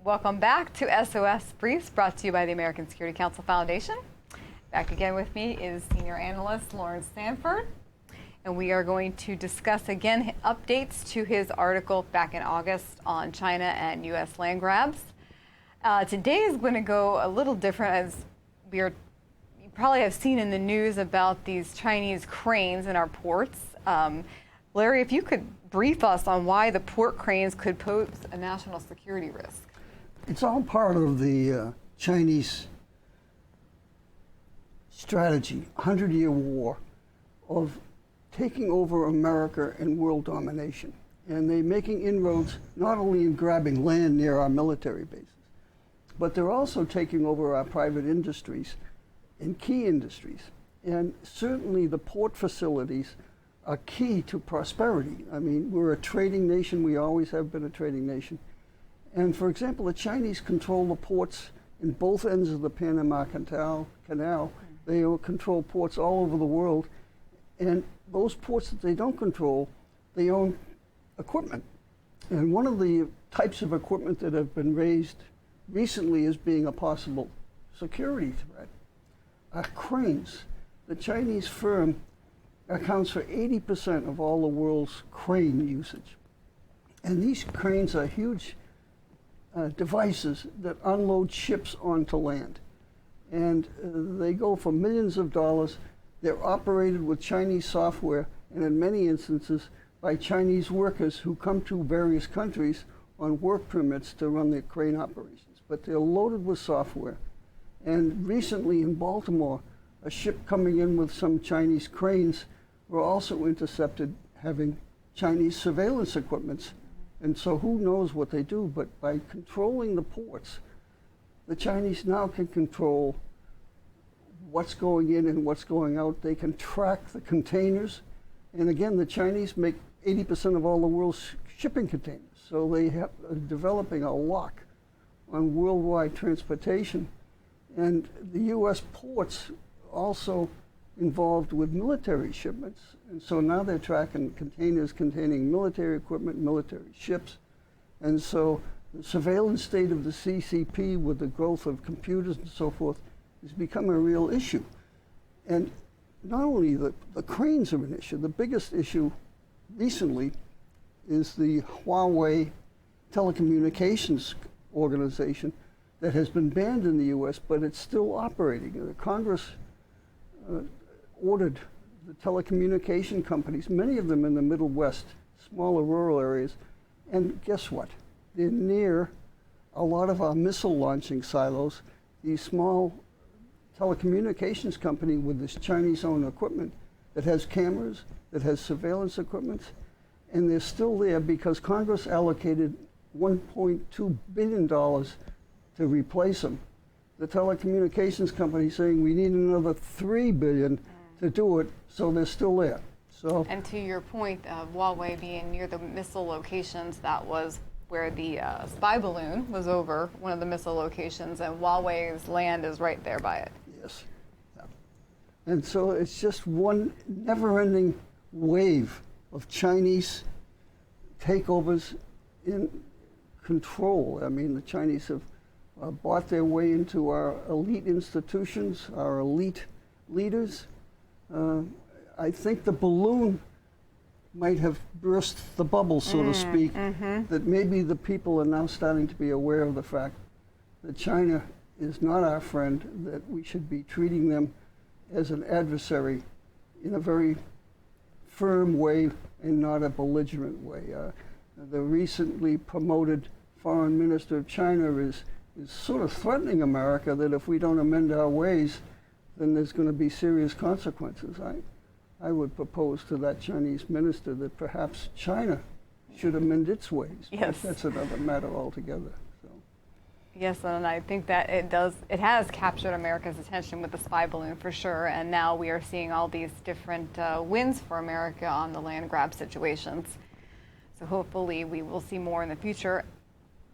Welcome back to SOS Briefs, brought to you by the American Security Council Foundation. Back again with me is senior analyst Laurence Sanford, and we are going to discuss again updates to his article back in August on China and U.S. land grabs. Today is going to go a little different, as you probably have seen in the news about these Chinese cranes in our ports. Larry, if you could brief us on why the port cranes could pose a national security risk. It's all part of the Chinese strategy, 100-year war, of taking over America and world domination. And they're making inroads not only in grabbing land near our military bases, but they're also taking over our private industries and key industries. And certainly the port facilities are key to prosperity. I mean, we're a trading nation. We always have been a trading nation. And for example, the Chinese control the ports in both ends of the Panama Canal. They control ports all over the world. And those ports that they don't control, they own equipment. And one of the types of equipment that have been raised recently as being a possible security threat are cranes. The Chinese firm accounts for 80% of all the world's crane usage. And these cranes are huge devices that unload ships onto land. And they go for millions of dollars. They're operated with Chinese software, and in many instances by Chinese workers who come to various countries on work permits to run their crane operations. But they're loaded with software. And recently in Baltimore, a ship coming in with some Chinese cranes were also intercepted having Chinese surveillance equipment. And so who knows what they do, but by controlling the ports, the Chinese now can control what's going in and what's going out. They can track the containers. And again, the Chinese make 80% of all the world's shipping containers. So they are developing a lock on worldwide transportation. And the U.S. ports also involved with military shipments. And so now they're tracking containers containing military equipment, military ships. And so the surveillance state of the CCP with the growth of computers and so forth has become a real issue. And not only the cranes are an issue, the biggest issue recently is the Huawei telecommunications organization that has been banned in the U.S., but it's still operating. The Congress ordered the telecommunication companies, many of them in the Middle West, smaller rural areas, and guess what? They're near a lot of our missile launching silos. These small telecommunications company with this Chinese-owned equipment that has cameras, that has surveillance equipment, and they're still there because Congress allocated $1.2 billion to replace them. The telecommunications company saying we need another $3 billion to do it, so they're still there. So, and to your point of Huawei being near the missile locations, that was where the spy balloon was over one of the missile locations, and Huawei's land is right there by it. Yes. Yeah. And so it's just one never-ending wave of Chinese takeovers in control. I mean, the Chinese have bought their way into our elite institutions, our elite leaders. I think the balloon might have burst the bubble, so to speak, that maybe the people are now starting to be aware of the fact that China is not our friend, that we should be treating them as an adversary in a very firm way and not a belligerent way. The recently promoted foreign minister of China is sort of threatening America that if we don't amend our ways, then there's going to be serious consequences. I would propose to that Chinese minister that perhaps China should amend its ways. Yes. But that's another matter altogether. So. Yes, and I think that it has captured America's attention with the spy balloon for sure, and now we are seeing all these different wins for America on the land grab situations. So hopefully we will see more in the future.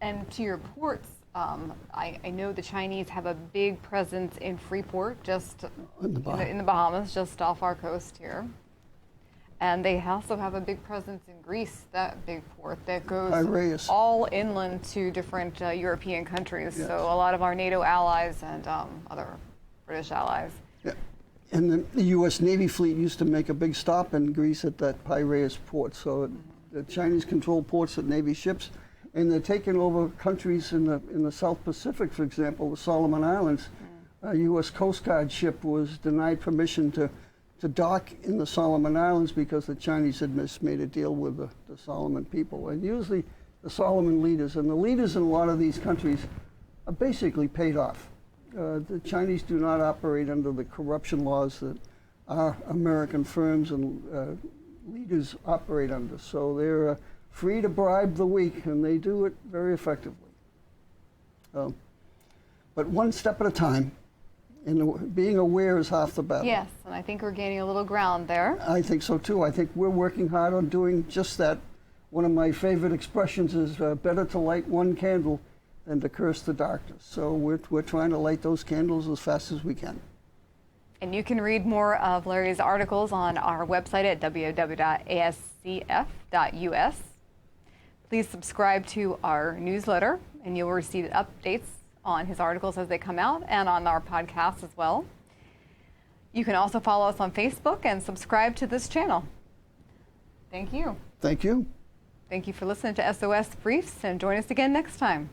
And to your ports, I know the Chinese have a big presence in Freeport, just in the Bahamas, just off our coast here. And they also have a big presence in Greece, that big port that goes Piraeus. all inland to different European countries. Yes. So a lot of our NATO allies and other British allies. Yeah. And the U.S. Navy fleet used to make a big stop in Greece at that Piraeus port. So the Chinese control ports at Navy ships, and they're taking over countries in the South Pacific, for example, the Solomon Islands. A U.S. Coast Guard ship was denied permission to dock in the Solomon Islands because the Chinese had made a deal with the Solomon people. And usually the Solomon leaders, and the leaders in a lot of these countries are basically paid off. The Chinese do not operate under the corruption laws that our American firms and leaders operate under. So they're free to bribe the weak, and they do it very effectively. But one step at a time. And being aware is half the battle. Yes, and I think we're gaining a little ground there. I think so too. I think we're working hard on doing just that. One of my favorite expressions is better to light one candle than to curse the darkness. So we're trying to light those candles as fast as we can. And you can read more of Larry's articles on our website at www.ascf.us. Please subscribe to our newsletter, and you'll receive updates on his articles as they come out and on our podcast as well. You can also follow us on Facebook and subscribe to this channel. Thank you. Thank you. Thank you for listening to SOS Briefs, and join us again next time.